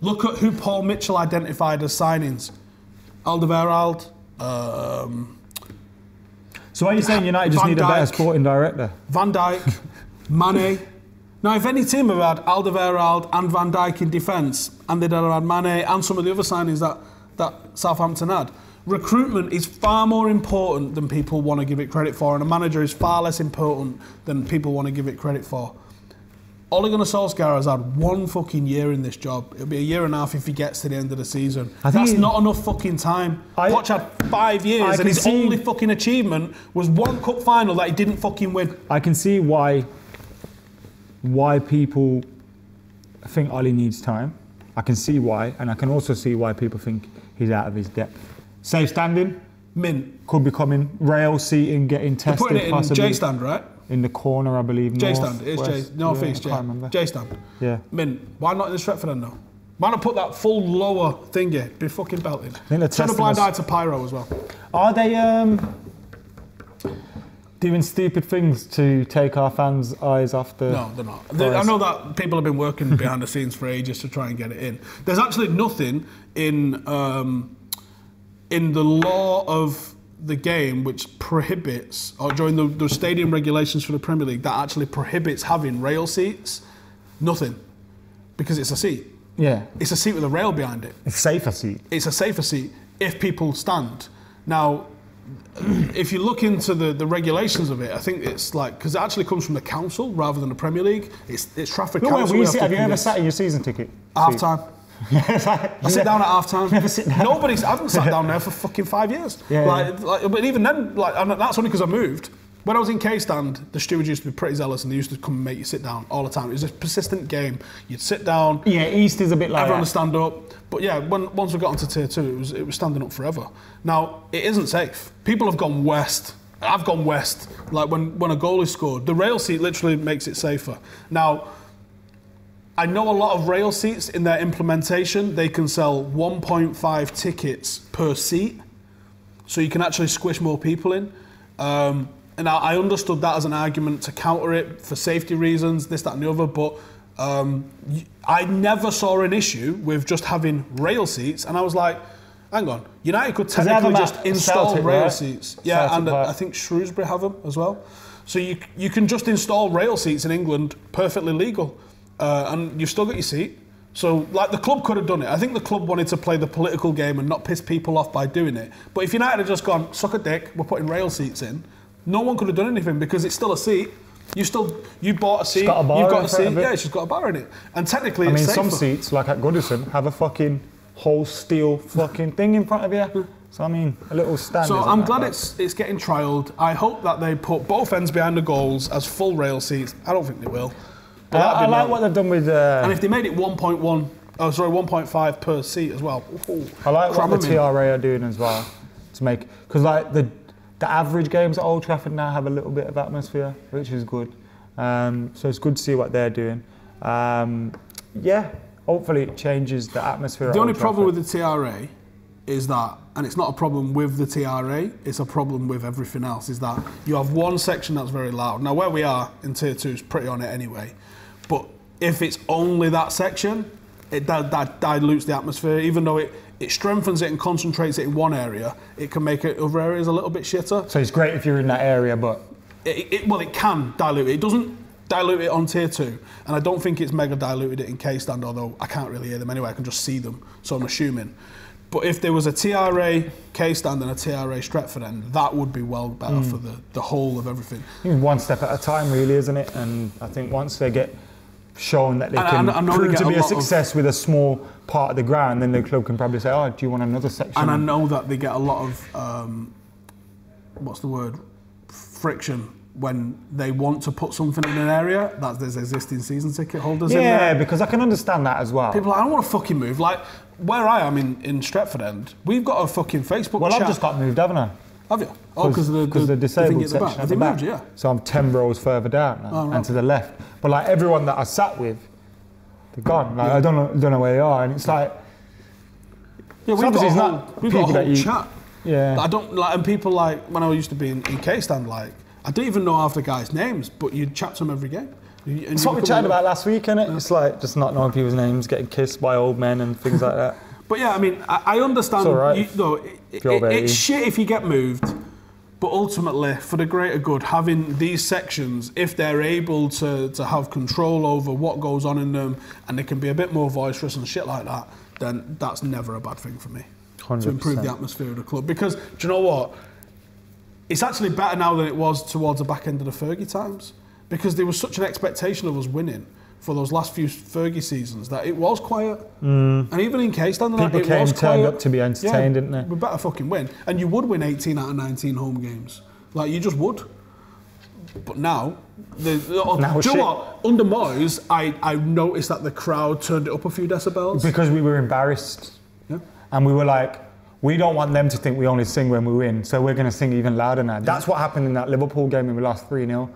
Speaker 2: Look at who Paul Mitchell identified as signings. Alderweireld.
Speaker 1: So are you saying United just need a better sporting director?
Speaker 2: Van Dijk, Mane. Now, if any team had had Alderweireld and Van Dijk in defence, and they'd had Mane and some of the other signings that Southampton had, recruitment is far more important than people want to give it credit for, and a manager is far less important than people want to give it credit for. Ole Gunnar Solskjaer has had 1 fucking year in this job. It'll be a year and a half if he gets to the end of the season. That's not enough fucking time. Poch had 5 years and his only fucking achievement was 1 cup final that he didn't fucking win.
Speaker 1: I can see why people think Ole needs time. I can see why, and I can also see why people think he's out of his depth. Safe standing,
Speaker 2: mint.
Speaker 1: Could be coming. Rail seating, getting tested.
Speaker 2: You're putting it
Speaker 1: possibly.
Speaker 2: in J stand, right?
Speaker 1: In the corner, I believe.
Speaker 2: J stand. It is J. North East, yeah. J stand.
Speaker 1: Yeah.
Speaker 2: Mint. Why not in the Stretford end though? Why not put that full lower thingy? Be fucking belted. Turn a blind eye to Pyro as well.
Speaker 1: Are they doing stupid things to take our fans' eyes off the...
Speaker 2: No, they're not. I know that people have been working behind the scenes for ages to try and get it in. There's actually nothing in the law of the game which prohibits, or during the stadium regulations for the Premier League, that actually prohibits having rail seats. Nothing. Because it's a seat.
Speaker 1: Yeah.
Speaker 2: It's a seat with a rail behind it.
Speaker 1: It's a safer seat.
Speaker 2: It's a safer seat if people stand. Now, if you look into the regulations of it, I think it's like, because it actually comes from the council rather than the Premier League. It's Trafford Council.
Speaker 1: Have you ever sat in your season ticket?
Speaker 2: Half time. I sit down at half time.
Speaker 1: Never sit down.
Speaker 2: I haven't sat down there for fucking 5 years.
Speaker 1: Yeah.
Speaker 2: But even then, and that's only because I moved. When I was in K-stand, the stewards used to be pretty zealous and they used to come and make you sit down all the time. It was a persistent game. You'd sit down.
Speaker 1: Yeah, East is a bit like
Speaker 2: everyone would stand up. But yeah, once we got onto tier 2, it was standing up forever. Now, it isn't safe. People have gone west. I've gone west. Like when a goal is scored, the rail seat literally makes it safer. Now, I know a lot of rail seats in their implementation, they can sell 1.5 tickets per seat. So you can actually squish more people in. And I understood that as an argument to counter it for safety reasons, this, that and the other, but I never saw an issue with just having rail seats, and I was like, hang on, United could technically just install Celtic, rail seats. Yeah, Celtic, and I think Shrewsbury have them as well. So you can just install rail seats in England, perfectly legal, and you've still got your seat. So, like, the club could have done it. I think the club wanted to play the political game and not piss people off by doing it. But if United had just gone, suck a dick, we're putting rail seats in, no one could have done anything because it's still a seat. You bought a seat, you've got a seat. Yeah, it's just got a bar in it. And technically it's safer.
Speaker 1: Some seats, like at Goodison, have a fucking whole steel fucking thing in front of you. So, I mean, a little stand.
Speaker 2: So I'm glad it's getting trialled. I hope that they put both ends behind the goals as full rail seats. I don't think they will.
Speaker 1: I like what they've done with...
Speaker 2: and if they made it 1.5 per seat as well.
Speaker 1: I like what the TRA are doing as well. To make... Because, like, the average games at Old Trafford now have a little bit of atmosphere, which is good. So it's good to see what they're doing. Yeah, hopefully it changes the atmosphere.
Speaker 2: The only problem with the TRA is that, and it's not a problem with the TRA, it's a problem with everything else, is that you have one section that's very loud. Now, where we are in Tier 2 is pretty on it anyway, but if it's only that section, that dilutes the atmosphere. Even though it strengthens it and concentrates it in one area, it can make it other areas a little bit shitter.
Speaker 1: So it's great if you're in that area, but...
Speaker 2: Well, it can dilute it. It doesn't dilute it on Tier 2, and I don't think it's mega diluted it in K-stand, although I can't really hear them anyway, I can just see them, so I'm assuming. But if there was a TRA K-stand and a TRA Stretford end, that would be well better for the whole of everything. One
Speaker 1: step at a time, really, isn't it? And I think once they get shown that they can prove to be a success with a small part of the ground, then the club can probably say, oh, do you want another section?
Speaker 2: And I know that they get a lot of, friction when they want to put something in an area that there's existing season ticket holders in there.
Speaker 1: Yeah, because I can understand that as well.
Speaker 2: People are like, I don't want to fucking move. Like, where I am in Stretford End, we've got a fucking Facebook chat.
Speaker 1: Well, I've just got moved, haven't I?
Speaker 2: Have you? Oh, because the
Speaker 1: disabled section
Speaker 2: at the back. Yeah.
Speaker 1: So I'm 10 rows further down now, and to the left. But like everyone that I sat with, they're gone. Like, I don't know where they are, and it's like...
Speaker 2: Yeah, we've got a whole chat.
Speaker 1: Yeah.
Speaker 2: I don't like, and people like when I used to be in K-Stand, like I didn't even know half the guys' names, but you'd chat to them every game.
Speaker 1: That's what we chatted about last week, innit? Yeah. It's like just not knowing people's names, getting kissed by old men and things like that.
Speaker 2: But yeah, I mean, I understand.
Speaker 1: It's all right.
Speaker 2: It's shit if you get moved, but ultimately, for the greater good, having these sections, if they're able to have control over what goes on in them, and they can be a bit more boisterous and shit like that, then that's never a bad thing for me.
Speaker 1: 100%.
Speaker 2: To improve the atmosphere of the club. Because, do you know what? It's actually better now than it was towards the back end of the Fergie times. Because there was such an expectation of us winning for those last few Fergie seasons that it was quiet. And even in K-Stand, it was quiet.
Speaker 1: Turned up to be entertained, didn't they?
Speaker 2: We better fucking win. And you would win 18 out of 19 home games. Like, you just would. But now, do you know what? Under Moyes, I noticed that the crowd turned it up a few decibels.
Speaker 1: Because we were embarrassed. Yeah. And we were like, we don't want them to think we only sing when we win, so we're going to sing even louder now. That's what happened in that Liverpool game when we lost 3-0.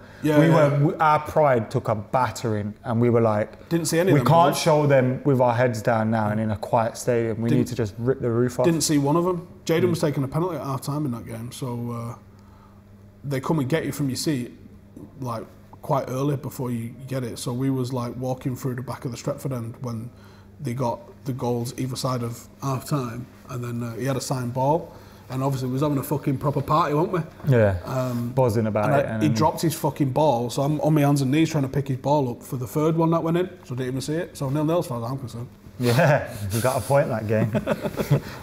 Speaker 1: Our pride took a battering, and we were like,
Speaker 2: didn't see any of them.
Speaker 1: We can't show them with our heads down now and in a quiet stadium. We need to just rip the roof off.
Speaker 2: Didn't see one of them. Jayden was taking a penalty at half time in that game, so they come and get you from your seat like quite early before you get it. So we was like walking through the back of the Stretford end when they got the goals either side of half time. And then he had a signed ball, and obviously we was having a fucking proper party, weren't we?
Speaker 1: Yeah, buzzing about it.
Speaker 2: And he dropped his fucking ball, so I'm on my hands and knees trying to pick his ball up for the third one that went in, so I didn't even see it. So 0-0 as far as I'm concerned.
Speaker 1: Yeah, we got a point that game.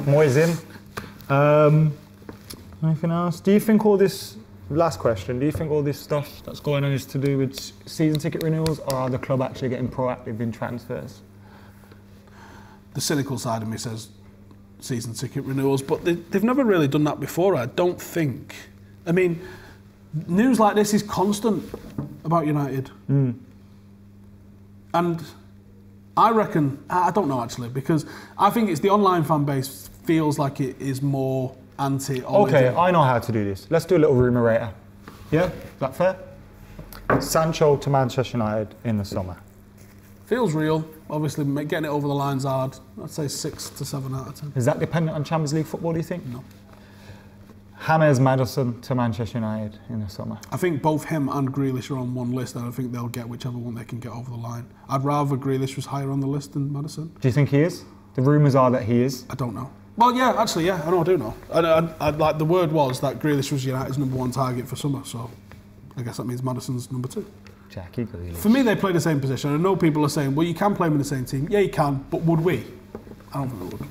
Speaker 1: Moyes in. Anything else? Do you think all this, last question, do you think all this stuff that's going on is to do with season ticket renewals, or are the club actually getting proactive in transfers?
Speaker 2: The cynical side of me says season ticket renewals, but they've never really done that before, I don't think. I mean, news like this is constant about United. And I reckon, I don't know actually, because I think it's the online fan base feels like it is more anti-Ole.
Speaker 1: Okay, I know how to do this. Let's do a little rumourator. Yeah, is that fair? Sancho to Manchester United in the summer.
Speaker 2: Feels real. Obviously, getting it over the line's hard. I'd say 6 to 7 out of 10.
Speaker 1: Is that dependent on Champions League football, do you think?
Speaker 2: No.
Speaker 1: James Maddison to Manchester United in the summer.
Speaker 2: I think both him and Grealish are on one list, and I think they'll get whichever one they can get over the line. I'd rather Grealish was higher on the list than Maddison.
Speaker 1: Do you think he is? The rumours are that he is.
Speaker 2: I don't know. Well, yeah, actually, yeah, I do know. I like the word was that Grealish was United's #1 target for summer, so I guess that means Maddison's number 2.
Speaker 1: Jackie Grealish.
Speaker 2: For me, they play the same position. I know people are saying, well, you can play them in the same team. Yeah, you can, but would we? I don't think we would.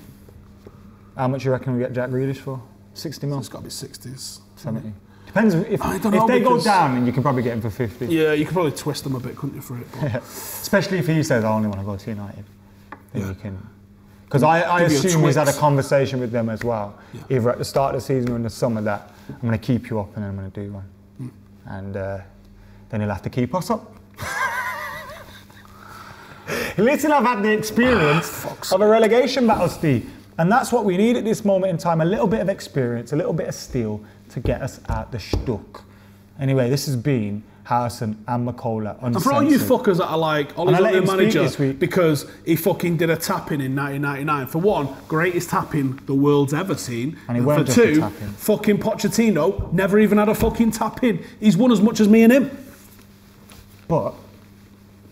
Speaker 1: How much do you reckon we get Jack Grealish for? 60 mil?
Speaker 2: It's got to be 60s.
Speaker 1: 70. Depends if they go down, then you can probably get him for 50.
Speaker 2: Yeah, you could probably twist them a bit, couldn't you, for it?
Speaker 1: Yeah. Especially if he says, I only want to go to United. Then you can. Because I assume he's had a conversation with them as well, either at the start of the season or in the summer, that I'm going to keep you up and then I'm going to do one. And then he'll have to keep us up. Listen, I've had the experience of a relegation battle, Steve. And that's what we need at this moment in time, a little bit of experience, a little bit of steel to get us out the stuck. Anyway, this has been Howson and Mckola Uncensored. And
Speaker 2: for all you fuckers that are like, Ollie's not their manager because he fucking did a tap-in 1999. For one, greatest tap-in the world's ever seen.
Speaker 1: And he weren't
Speaker 2: for
Speaker 1: just
Speaker 2: two,
Speaker 1: a tap-in.
Speaker 2: fucking Pochettino never even had a fucking tap-in. He's won as much as me and him.
Speaker 1: But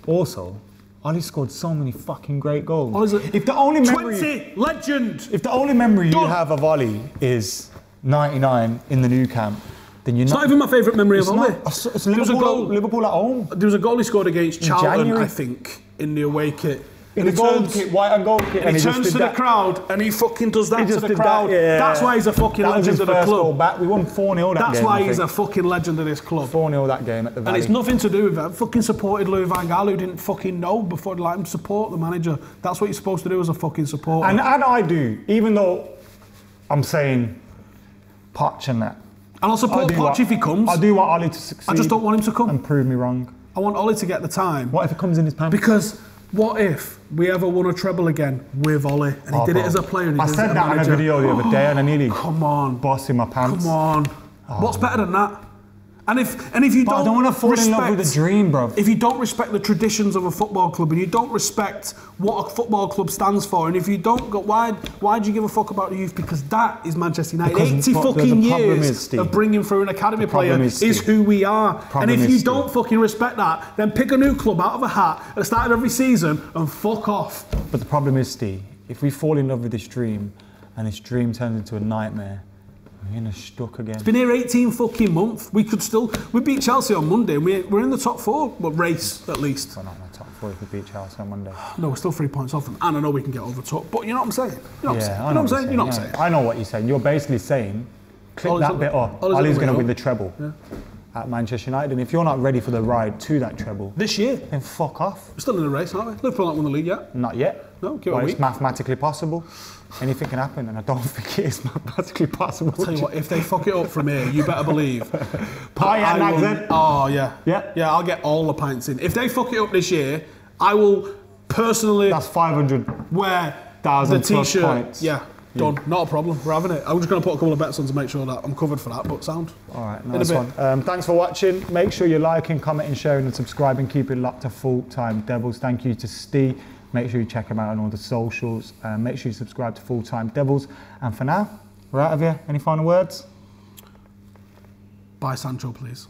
Speaker 1: also, Ollie scored so many fucking great goals.
Speaker 2: Ollie's
Speaker 1: if the only memory,
Speaker 2: 20, legend.
Speaker 1: If the only memory you have of Ollie is 99 in the new camp, then you're
Speaker 2: it's
Speaker 1: not
Speaker 2: even my favourite memory of Ollie.
Speaker 1: It's Liverpool at home.
Speaker 2: There was a goal he scored against Charlton,
Speaker 1: January.
Speaker 2: I think, in the away kit.
Speaker 1: In the goal kit, white and gold kit.
Speaker 2: And he turns to the crowd and he fucking does that to the crowd. That's why he's a fucking legend of the club.
Speaker 1: Back. We won 4-0 that game.
Speaker 2: That's why he's a fucking legend of this club.
Speaker 1: 4-0 that game at the Valley.
Speaker 2: And it's nothing to do with that. Fucking supported Louis van Gaal, who didn't fucking know before to let him support the manager. That's what you're supposed to do as a fucking supporter.
Speaker 1: And I do, even though I'm saying Poch and that.
Speaker 2: And I'll support Poch if he comes.
Speaker 1: I do want Ollie to succeed.
Speaker 2: I just don't want him to come.
Speaker 1: And prove me wrong.
Speaker 2: I want Ollie to get the time.
Speaker 1: What if it comes in his pants?
Speaker 2: Because what if we ever won a treble again with Ollie and he did it as a player and he did it as a manager?
Speaker 1: I said that in a video the other day and I nearly
Speaker 2: come on,
Speaker 1: bossed in my pants.
Speaker 2: Come on. What's better than that? And if you
Speaker 1: I don't want to fall in love with the dream, bro.
Speaker 2: If you don't respect the traditions of a football club, and you don't respect what a football club stands for, and if you don't go, why do you give a fuck about the youth? Because that is Manchester United.
Speaker 1: Because
Speaker 2: 80 fucking years
Speaker 1: is,
Speaker 2: of bringing through an academy player is who we are. And if you don't fucking respect that, then pick a new club out of a hat at the start of every season and fuck off.
Speaker 1: But the problem is, Steve, if we fall in love with this dream, and this dream turns into a nightmare, we're in a stuck again. It's
Speaker 2: been here 18 fucking months. We beat Chelsea on Monday and we're in the top 4, well, race at least.
Speaker 1: We're not in the top 4 if we beat Chelsea on Monday.
Speaker 2: No, we're still 3 points off them. And I know we can get over top, but you know what I'm saying? You know what I'm saying?
Speaker 1: I know what I'm saying. I know what you're saying. You're basically saying, click that bit off. Ollie's going to win the treble at Manchester United. And if you're not ready for the ride to that treble
Speaker 2: this year,
Speaker 1: then fuck off.
Speaker 2: We're still in the race, aren't we? Liverpool haven't won the league yet.
Speaker 1: Not yet.
Speaker 2: No, give it a week.
Speaker 1: It's mathematically possible. Anything can happen, and I don't think it is mathematically possible.
Speaker 2: I'll tell you what, if they fuck it up from here, you better believe.
Speaker 1: Oh,
Speaker 2: yeah. Yeah, I'll get all the pints in. If they fuck it up this year, I will personally...
Speaker 1: That's 500,000
Speaker 2: the
Speaker 1: t-shirt. Points.
Speaker 2: Yeah, done. Not a problem. We're having it. I'm just going to put a couple of bets on to make sure that I'm covered for that, but sound.
Speaker 1: All right, nice one. Thanks for watching. Make sure you're liking, commenting, sharing, and subscribing. Keep it locked to Full-Time Devils. Thank you to Steve. Make sure you check him out on all the socials. Make sure you subscribe to Full-Time Devils. And for now, we're out of here. Any final words?
Speaker 2: Buy Sancho, please.